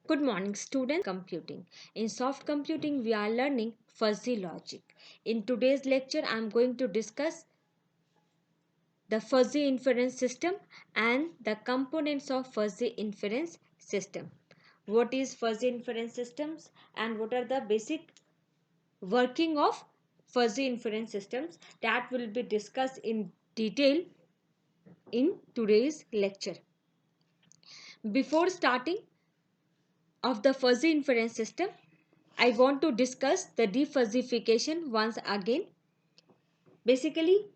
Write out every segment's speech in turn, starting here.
Good morning, students. Computing. In soft computing, we are learning fuzzy logic. In today's lecture, I am going to discuss the fuzzy inference system and the components of fuzzy inference system. What is fuzzy inference systems and what are the basic working of fuzzy inference systems, that will be discussed in detail in today's lecture. Before starting of the fuzzy inference system, I want to discuss the defuzzification once again. Basically,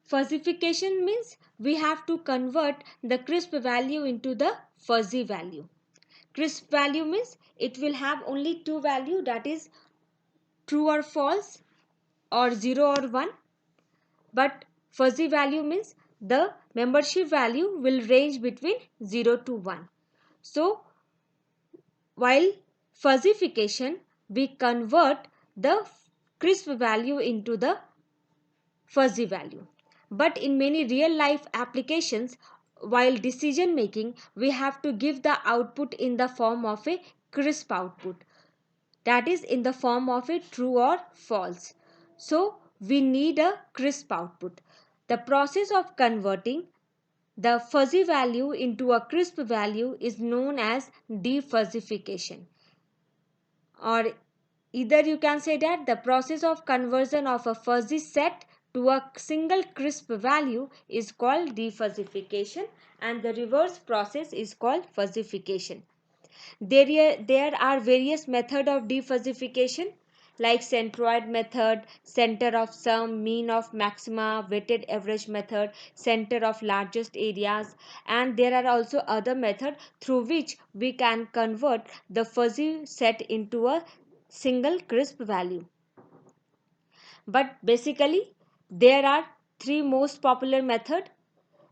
fuzzification means we have to convert the crisp value into the fuzzy value. Crisp value means it will have only two values, that is true or false or 0 or 1. But fuzzy value means the membership value will range between 0 to 1. So while fuzzification, we convert the crisp value into the fuzzy value. But in many real life applications, while decision making, we have to give the output in the form of a crisp output, that is in the form of a true or false. So we need a crisp output. The process of converting the fuzzy value into a crisp value is known as defuzzification, or either you can say that the process of conversion of a fuzzy set to a single crisp value is called defuzzification, and the reverse process is called fuzzification. There are various methods of defuzzification like centroid method, center of sum, mean of maxima, weighted average method, center of largest areas, and there are also other methods through which we can convert the fuzzy set into a single crisp value. But basically, there are three most popular methods,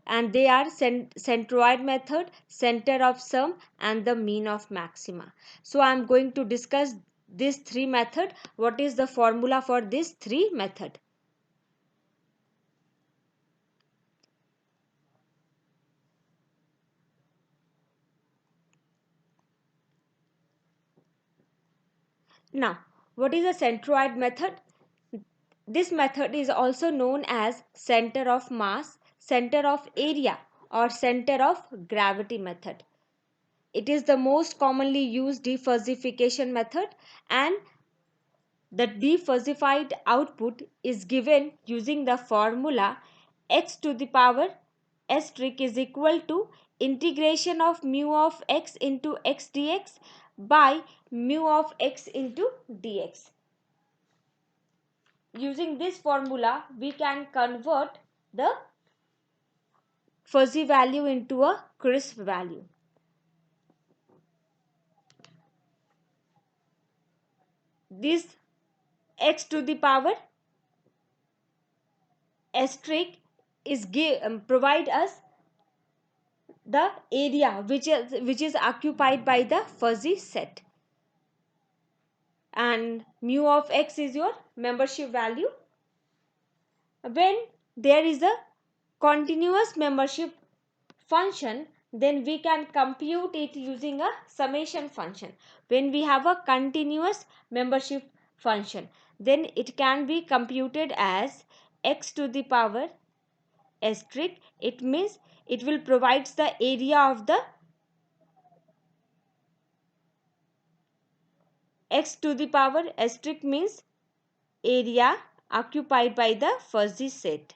and they are centroid method, center of sum, and the mean of maxima. So I am going to discuss these three methods. What is the formula for these three methods? Now, what is a centroid method? This method is also known as center of mass, center of area, or center of gravity method. It is the most commonly used defuzzification method, and the defuzzified output is given using the formula x to the power s trig is equal to integration of mu of x into x dx by mu of x into dx. Using this formula, we can convert the fuzzy value into a crisp value. This x to the power s trig is provide us the area which is occupied by the fuzzy set, and mu of x is your membership value. When there is a continuous membership function, then we can compute it using a summation function. When we have a continuous membership function, then it can be computed as x to the power s trig. It means it will provide the area of the x to the power s trig means area occupied by the fuzzy set.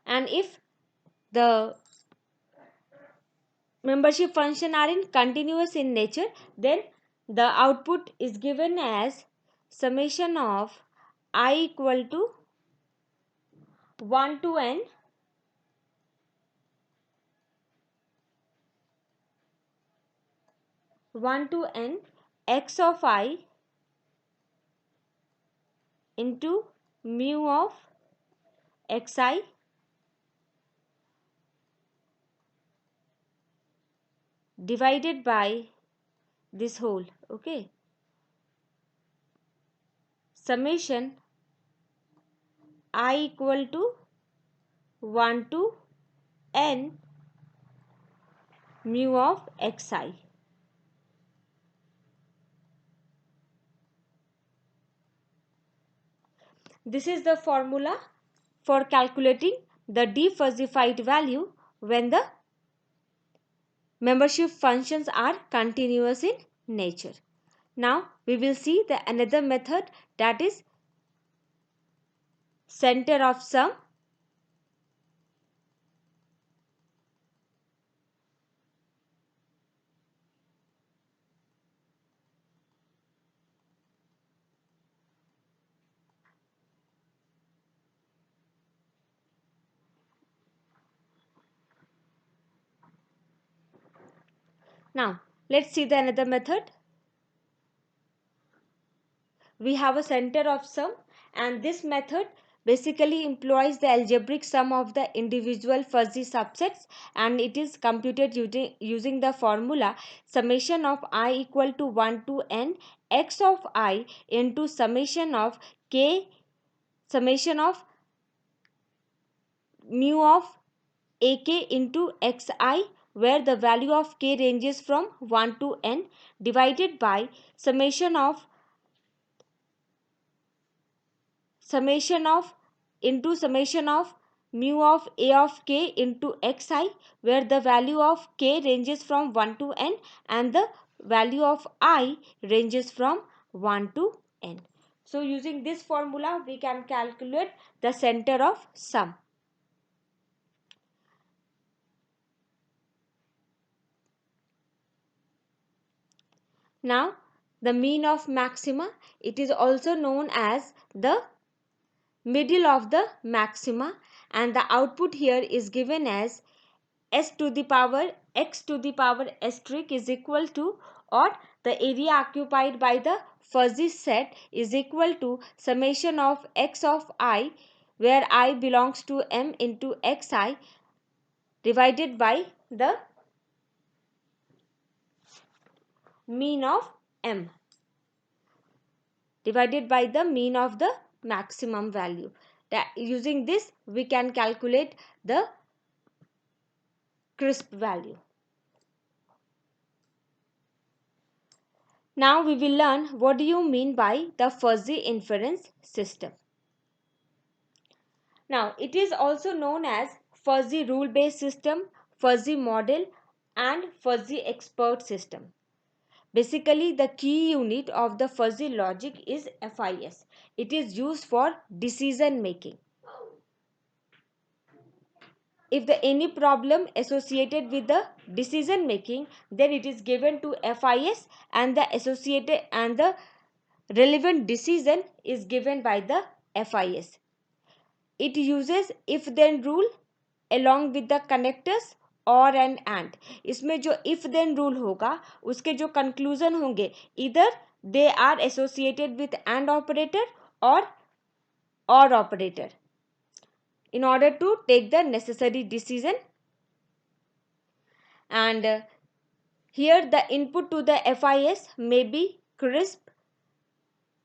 And if the membership function are in continuous in nature, then the output is given as summation of I equal to 1 to n 1 to n x of I into mu of xi divided by this whole, okay, summation I equal to 1 to n mu of xi. This is the formula for calculating the defuzzified value when the membership functions are continuous in nature. Now we will see the another method, that is center of sum. Now let's see the another method. We have a center of sum, and this method basically employs the algebraic sum of the individual fuzzy subsets, and it is computed using the formula summation of I equal to 1 to n x of I into summation of k summation of mu of ak into xi, where the value of k ranges from 1 to n, divided by summation of mu of a of k into xi, where the value of k ranges from 1 to n and the value of I ranges from 1 to n. So using this formula we can calculate the center of sum. Now the mean of maxima, it is also known as the middle of the maxima, and the output here is given as s to the power x to the power asterisk is equal to, or the area occupied by the fuzzy set is equal to summation of x of I, where I belongs to m into xi, divided by the mean of m, divided by the mean of the maximum value. Using this we can calculate the crisp value. Now we will learn what do you mean by the fuzzy inference system. Now it is also known as fuzzy rule based system, fuzzy model and fuzzy expert system. Basically the key unit of the fuzzy logic is FIS. It is used for decision making. If the any problem associated with the decision making, then it is given to FIS, and the associated and the relevant decision is given by the FIS. It uses if then rule along with the connectors और and. इसमें जो if then rule होगा उसके जो conclusion होंगे either they are associated with and operator or operator in order to take the necessary decision. And here the input to the FIS may be crisp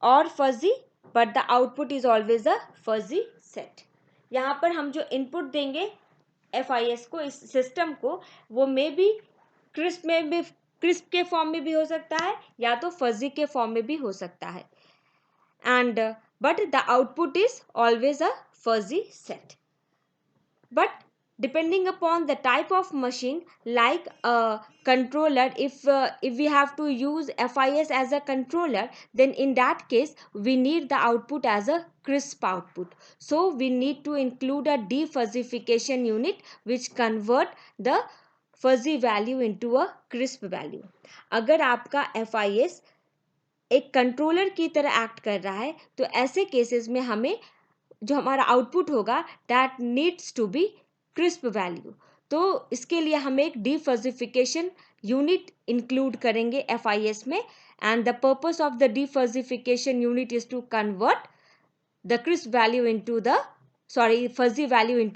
or fuzzy, but the output is always a fuzzy set. यहाँ पर हम जो input देंगे FIS को, इस system को, वो may be crisp के फॉर्म में भी हो सकता है या तो फजी के फॉर्म में भी हो सकता है, and but the output is always a fuzzy set. But depending upon the type of machine, like a controller, if we have to use FIS as a controller, then in that case we need the output as a crisp output. So we need to include a defuzzification unit which convert the fuzzy value into a crisp value. अगर आपका FIS एक controller की तरह act कर रहा है तो ऐसे केसेस में हमें जो हमारा आउटपुट होगा that needs to be crisp value. तो इसके लिए हम एक डिफजिफिकेशन यूनिट इंक्लूड करेंगे FIS में, and the purpose of the defuzzification unit is to convert the crisp value into the fuzzy value into